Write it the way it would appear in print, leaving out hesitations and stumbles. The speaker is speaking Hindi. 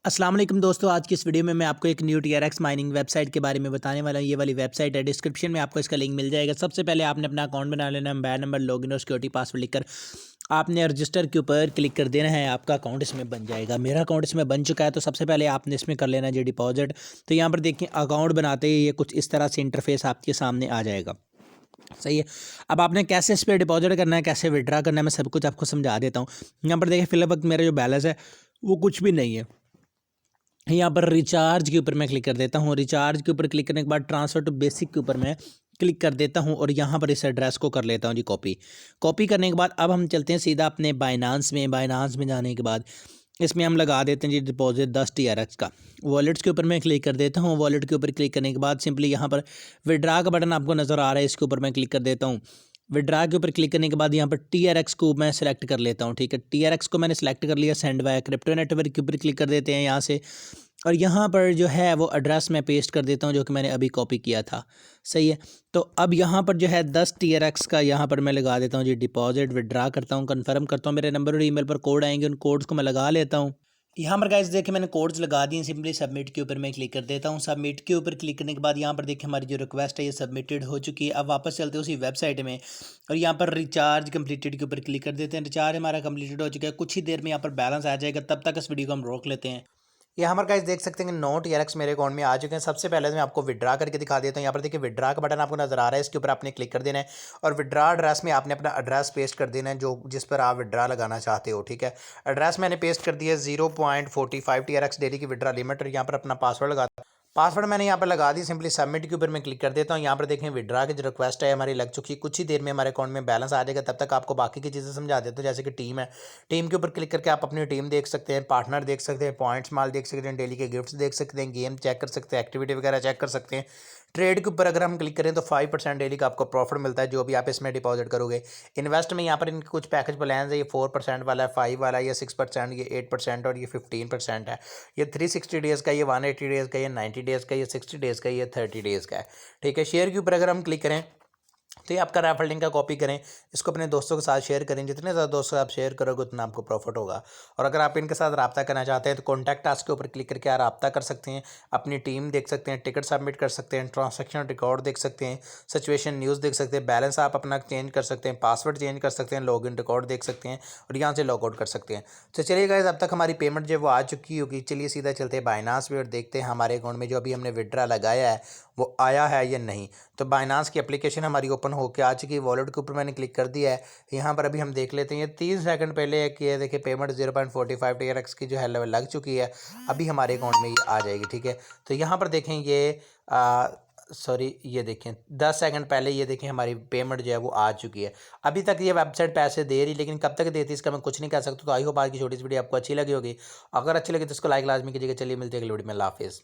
अस्सलाम वालेकुम दोस्तों, आज की इस वीडियो में मैं आपको एक न्यू TRX माइनिंग वेबसाइट के बारे में बताने वाला हूँ। ये वाली वेबसाइट है, डिस्क्रिप्शन में आपको इसका लिंक मिल जाएगा। सबसे पहले आपने अपना अकाउंट बना लेना, मोबाइल नंबर, लॉगिन और सिक्योरिटी पासवर्ड लिखकर आपने रजिस्टर के ऊपर क्लिक कर देना है। आपका अकाउंट इसमें बन जाएगा। मेरा अकाउंट इसमें बन चुका है। तो सबसे पहले आपने इसमें कर लेना जी डिपॉजिट। तो यहाँ पर देखिए अकाउंट बनाते ही ये कुछ इस तरह से इंटरफेस आपके सामने आ जाएगा। सही है। अब आपने कैसे इस पर डिपॉजिट करना है, कैसे विड्रा करना है, मैं सब कुछ आपको समझा देता हूँ। यहाँ पर देखिए फिलहाल वक्त मेरा जो बैलेंस है वो कुछ भी नहीं है। यहाँ पर रिचार्ज के ऊपर मैं क्लिक कर देता हूँ। रिचार्ज के ऊपर क्लिक करने के बाद ट्रांसफ़र टू बेसिक के ऊपर मैं क्लिक कर देता हूँ और यहाँ पर इस एड्रेस को कर लेता हूँ जी कॉपी। कॉपी करने के बाद अब हम चलते हैं सीधा अपने बाइनांस में जाने के बाद इसमें हम लगा देते हैं जी डिपॉजिट 10 TRX का। वॉलेट्स के ऊपर मैं क्लिक कर देता हूँ। वॉलेट के ऊपर क्लिक करने के बाद सिंपली यहाँ पर विड्रा का बटन आपको नज़र आ रहा है, इसके ऊपर मैं क्लिक कर देता हूँ। विड्रा के ऊपर क्लिक करने के बाद यहाँ पर TRX को मैं सेलेक्ट कर लेता हूँ। ठीक है, TRX को मैंने सेलेक्ट कर लिया। सेंड वाया क्रिप्टो नेटवर्क के ऊपर क्लिक कर देते हैं यहाँ से, और यहाँ पर जो है वो एड्रेस मैं पेस्ट कर देता हूँ जो कि मैंने अभी कॉपी किया था। सही है। तो अब यहाँ पर जो है 10 TRX का यहाँ पर मैं लगा देता हूँ जी डिपॉजिट। विड्रा करता हूँ, कंफर्म करता हूँ, मेरे नंबर और ईमेल पर कोड आएंगे, उन कोड्स को मैं लगा लेता हूँ। यहाँ पर गाइस देखिए मैंने कोड्स लगा दिए। सिंपली सबमिट के ऊपर मैं क्लिक कर देता हूँ। सबमिट के ऊपर क्लिक करने के बाद यहाँ पर देखिए हमारी जो रिक्वेस्ट है ये सबमिटेड हो चुकी है। अब वापस चलते हैं उसी वेबसाइट में और यहाँ पर रिचार्ज कंप्लीटेड के ऊपर क्लिक कर देते हैं। रिचार्ज हमारा कंप्लीटेड हो चुका है। कुछ ही देर में यहाँ पर बैलेंस आ जाएगा, तब तक इस वीडियो को हम रोक लेते हैं। यहाँ पर गाइस देख सकते हैं कि 9 TRX मेरे अकाउंट में आ चुके हैं। सबसे पहले तो मैं आपको विड्रा करके दिखा देता हूँ। यहाँ पर देखिए विड्रा का बटन आपको नजर आ रहा है, इसके ऊपर आपने क्लिक कर देना है और विड्रा एड्रेस में आपने अपना एड्रेस पेस्ट कर देना है जो जिस पर आप विड्रा लगाना चाहते हो। ठीक है, एड्रेस मैंने पेस्ट कर दिया 0.45 TRX डेली की विड्रा लिमिट, और यहाँ पर अपना पासवर्ड लगा पासवर्ड मैंने यहाँ पर लगा दी। सिंपली सबमिट के ऊपर मैं क्लिक कर देता हूँ। यहाँ पर देखें विड्रा की जो रिक्वेस्ट है हमारी लग चुकी है। कुछ ही देर में हमारे अकाउंट में बैलेंस आ जाएगा। तब तक आपको बाकी की चीज़ें समझा देता हूँ, जैसे कि टीम है। टीम के ऊपर क्लिक करके आप अपनी टीम देख सकते हैं, पार्टनर देख सकते हैं, पॉइंट्स माल देख सकते हैं, डेली के गिफ्ट्स देख सकते हैं, गेम चेक कर सकते हैं, एक्टिविटी वगैरह चेक कर सकते हैं। ट्रेड के ऊपर अगर हम क्लिक करें तो 5% डेली का आपको प्रॉफिट मिलता है जो भी आप इसमें डिपॉजिट करोगे। इन्वेस्ट में यहाँ पर इनके कुछ पैकेज प्लान है। ये 4% वाला है, 5 वाला है, ये 6%, ये 8% और ये 15% है। ये 360 डेज़ का, ये 180 डेज़ का, ये 90 डेज़ का, ये 60 डेज़ का, ये 30 डेज़ का है। ठीक है, शेयर के ऊपर अगर हम क्लिक करें तो ये आपका रेफरल लिंक का कॉपी करें, इसको अपने दोस्तों के साथ शेयर करें। जितने ज़्यादा दोस्तों आप शेयर करोगे उतना आपको प्रॉफिट होगा। और अगर आप इनके साथ रब्ता करना चाहते हैं तो कॉन्टैक्ट टास्क के ऊपर क्लिक करके आप रब्ता कर सकते हैं, अपनी टीम देख सकते हैं, टिकट सबमिट कर सकते हैं, ट्रांजैक्शन रिकॉर्ड देख सकते हैं, सिचुएशन न्यूज़ देख सकते हैं, बैलेंस आप अपना चेंज कर सकते हैं, पासवर्ड चेंज कर सकते हैं, लॉगिन रिकॉर्ड देख सकते हैं और यहाँ से लॉग आउट कर सकते हैं। तो चलिए गाइस, अब तक हमारी पेमेंट जो है वो आ चुकी होगी। चलिए सीधा चलते हैं बाइनांस पे और देखते हैं हमारे अकाउंट में जो अभी हमने विड्रा लगाया है वो आया है या नहीं। तो बाइनांस की एप्लीकेशन हमारी ओपन होकर आ चुकी है। वॉलेट के ऊपर मैंने क्लिक कर दिया है। यहाँ पर अभी हम देख लेते हैं, ये 3 सेकंड पहले कि ये देखिए पेमेंट 0.45 TRX की जो है लेवल लग चुकी है। अभी हमारे अकाउंट में ये आ जाएगी। ठीक है, तो यहाँ पर देखें ये सॉरी, ये देखें 10 सेकंड पहले ये देखें हमारी पेमेंट जो है वो आ चुकी है। अभी तक ये वेबसाइट पैसे दे रही, लेकिन कब तक देती इसका मैं कुछ नहीं कह सकता। तो आई होप आज की छोटी सी वीडियो आपको अच्छी लगी होगी। अगर अच्छी लगी तो इसको लाइक लाजमी कीजिएगा। चलिए मिलते हैं अगली वीडियो में। अल्लाह हाफिज़।